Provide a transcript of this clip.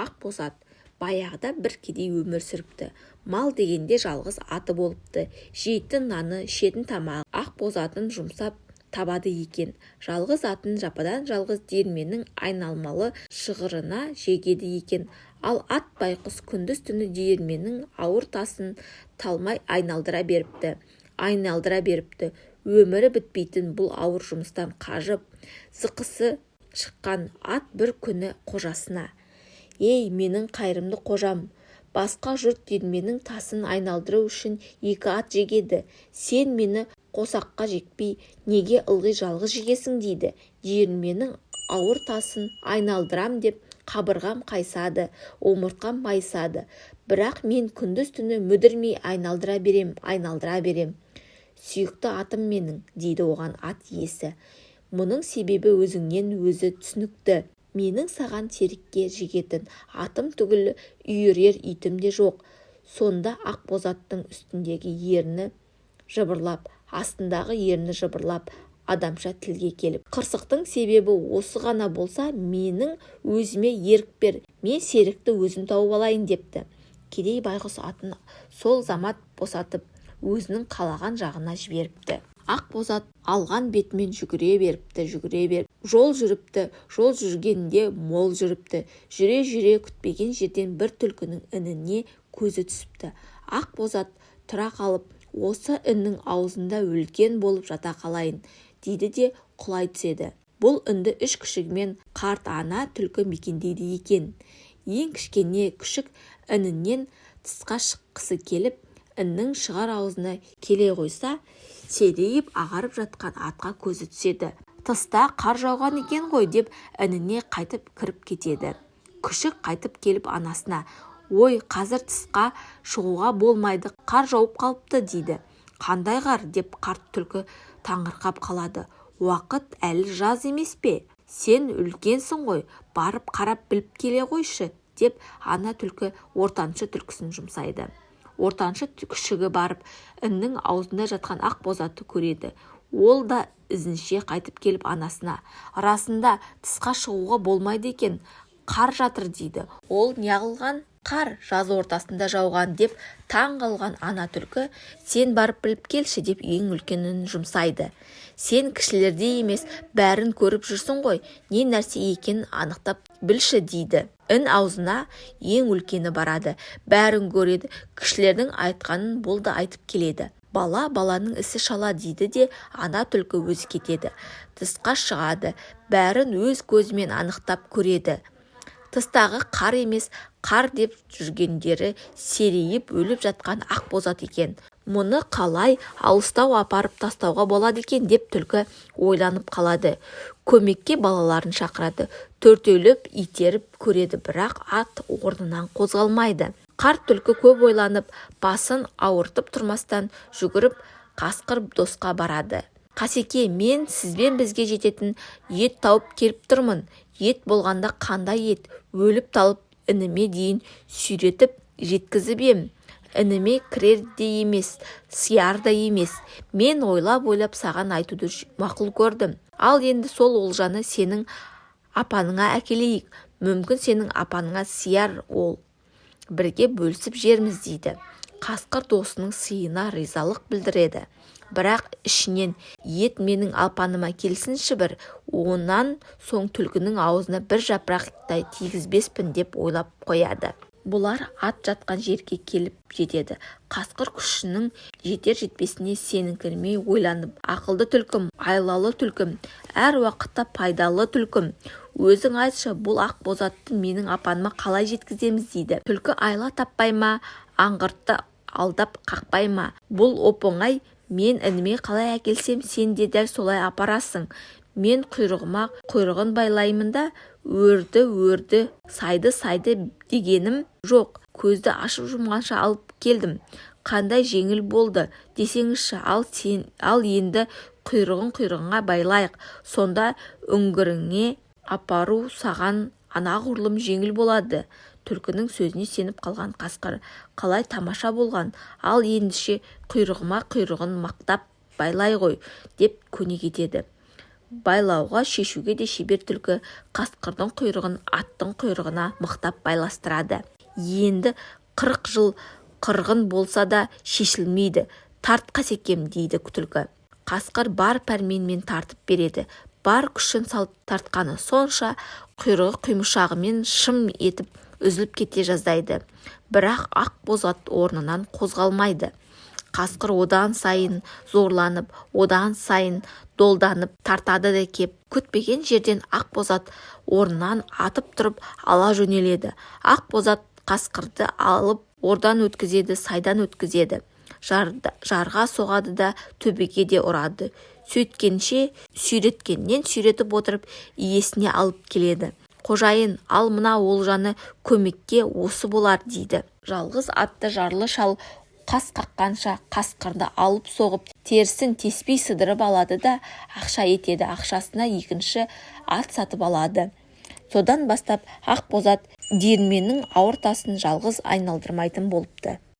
Ақбоз ат баяғыда бір кедей өмір сүріпті. Мал дегенде жалғыз аты болыпты. Жейтін наны, ішетін тамағы ақбоз атын жұмсап табады екен. Жалғыз атын жападан жалғыз диірменнің айналмалы шығырына жегеді екен. Ал ат байқұс күндіз-түні диірменнің ауыр тасын талмай айналдыра беріпті. Өмірі бітпейтін бұл ауыр жұмыстан қажып, зықысы шыққан ат бір күні қожасына: «Ей, менің қайырымды қожам, басқа жұрт диірменнің тасын айналдыру үшін 2 ат жегеді. Сен мені қосаққа жекпей, неге ылғи жалғыз жегесің?» дейді. «Диірменнің ауыр тасын айналдырам деп қабырғам қайсады, омыртқам майысады. Бірақ мен күндіз-түні мүдірмей айналдыра берем. Сүйікті атым менің», дейді оған ат иесі. «Мұның себебі өзіңнен өзі түсінікті. Менің саған серікке жегетін атым түгілі үйірер итім де жоқ». Сонда ақбоз аттың үстіндегі ерні жыбырлап, астындағы ерні жыбырлап, адамша тілге келіп: «Қырсықтың себебі осы ғана болса, менің өзіме ерік бер, мен серікті өзім тауып алайын», депті. Кедей байғұс атын сол замат босатып, өзінің қалаған жағына жіберіпті. Ақбоз ат алған бетімен жүгіре беріп, жол жүргенде мол жүріпті. Жүре күтпеген жерден бір түлкінің ініне көзі түсіпті. Ақбоз ат тұра қалып, осы іннің аузында өлген болып жата қалайын, дейді де құлай түседі. Бұл інді 3 күшігімен қарт ана түлкі мекендейді екен. Ең кішкене күшік інінен тысқа шыққысы келіп, іннің шығар аузына келе қойса, серейіп ағарып жатқан атқа көзі түседі. «Тыста қар жауған екен ғой», деп ініне қайтып кіріп кетеді. Күшік қайтып келіп анасына: «Ой, қазір тысқа шығуға болмайды, қар жауып қалыпты», дейді. «Қандай қар?» деп қарт түлкі таңырқап қалады. «Уақыт әлі жаз емес пе? Сен үлкенсің ғой, барып қарап біліп келе қойшы», деп ана түлкі ортаншы түлкісін жұмсайды. Ортаншы күшігі барып, іннің аузында жатқан ақбоз атты көреді. Ол да ізінше қайтып келіп анасына: «Расында тысқа шығуға болмайды екен, қар жатыр», дейді. «Ол неғылған қар жаз ортасында жауған», деп таң қалған ана түлкі: «Сен барып біліп келші», деп ең үлкенін жұмсайды. «Сен кішілердей емес, бәрін көріп жүрсің ғой, не нәрсе екенін анықтап білші», дейді. Ін аузына ең үлкені барады, бәрін көреді, кішілердің айтқанын бұл да айтып келеді. «Бала баланың ісі шала», дейді де ана түлкі өзі кетеді. Тысқа шығады, бәрін өз көзімен анықтап көреді. Тыстағы қар емес, қар деп жүргендері серейіп өліп жатқан ақбоз ат екен. Мұны қалай алыстау апарып тастауға болады екен деп түлкі ойланып қалады. Көмекке балаларын шақырады. Төртеулеп итеріп көреді, бірақ ат орнынан қозғалмайды. Қарт түлкі көп ойланып, басын ауыртып тұрмастан жүгіріп қасқыр досқа барады. «Қасеке, мен сізбен бізге жететін ет тауып келіп тұрмын. Ет болғанда қандай ет? Өліп талып ініме дейін сүйретіп жеткізіп ем. Ініме кірер де емес, сияр да емес. Мен ойлап саған айтуды мақұл көрдім. Ал енді сол олжаны сенің апаныңа әкелейік. Мүмкін сенің апаныңа сияр, ол. Бірге бөлісіп жерміз», дейді. Қасқыр досының сыйына ризалық білдіреді. Бірақ ішінен: «Ет менің апаныма келсінші бір, онан соң түлкінің аузына бір жапырақтай тигізбеспін», деп ойлап қояды. Бұлар ат жатқан жерге келіп жетеді. Қасқыр күшінің жетер-жетпесіне сеніңкірмей ойланып: «Ақылды түлкім, айлалы түлкім, әр уақытта пайдалы түлкім, өзің айтшы, бұл ақбоз атты менің апаныма қалай жеткіземіз?» дейді. Түлкі айла таппай ма, аңғыртты алдап қақпай ма? Бұл оп-оңай, мен ініме қалай әкелсем, сен де дәл солай апарасың. Мен құйрығыма құйрығын байлаймын да, өрді, сайды дегенім жоқ. Көзді ашып жұмғанша алып келдім. Қандай жеңіл болды десеңізші. Ал енді құйрығыңа байлайық. Сонда үңгіріңе апару саған анағұрлым жеңіл болады». Түлкінің сөзіне сеніп қалған қасқыр: «Қалай тамаша болған, ал ендеше құйрығыма құйрығын мақтап байлай ғой», деп көне кетеді. байлауға шешуге де шебер түлкі қасқырдың құйрығын аттың құйрығына мықтап байластырады. Енді 40 жыл қырғын болса да шешілмейді. Тарт Қасекем, дейді түлкі. Қасқыр бар пәрменмен тартып береді. Бар күшін салып тартқаны сонша құйрығы құймышағымен шым етіп үзіліп кете жаздайды. Бірақ ақ боз ат орнынан қозғалмайды. Қасқыр одан сайын зорланып, одан сайын долданып тартады да кеп, күтпеген жерден ақ боз ат орнынан атып тұрып ала жөнеледі. Ақ боз ат қасқырды алып ордан өткізеді, сайдан өткізеді. Жарға соғады да төбеге де ұрады. Сөйткенше сүйреткеннен сүйретіп отырып иесіне алып келеді. Қожайын, ал мына олжаны көмекке осы болар, дейді. Жалғыз атты жарлы шал қас қаққанша қасқырды алып соғып, терісін теспей сыдырып алады да ақша етеді. Ақшасына екінші ат сатып алады. Содан бастап ақ боз ат диірменнің ауыр тасын жалғыз айналдырмайтын болыпты.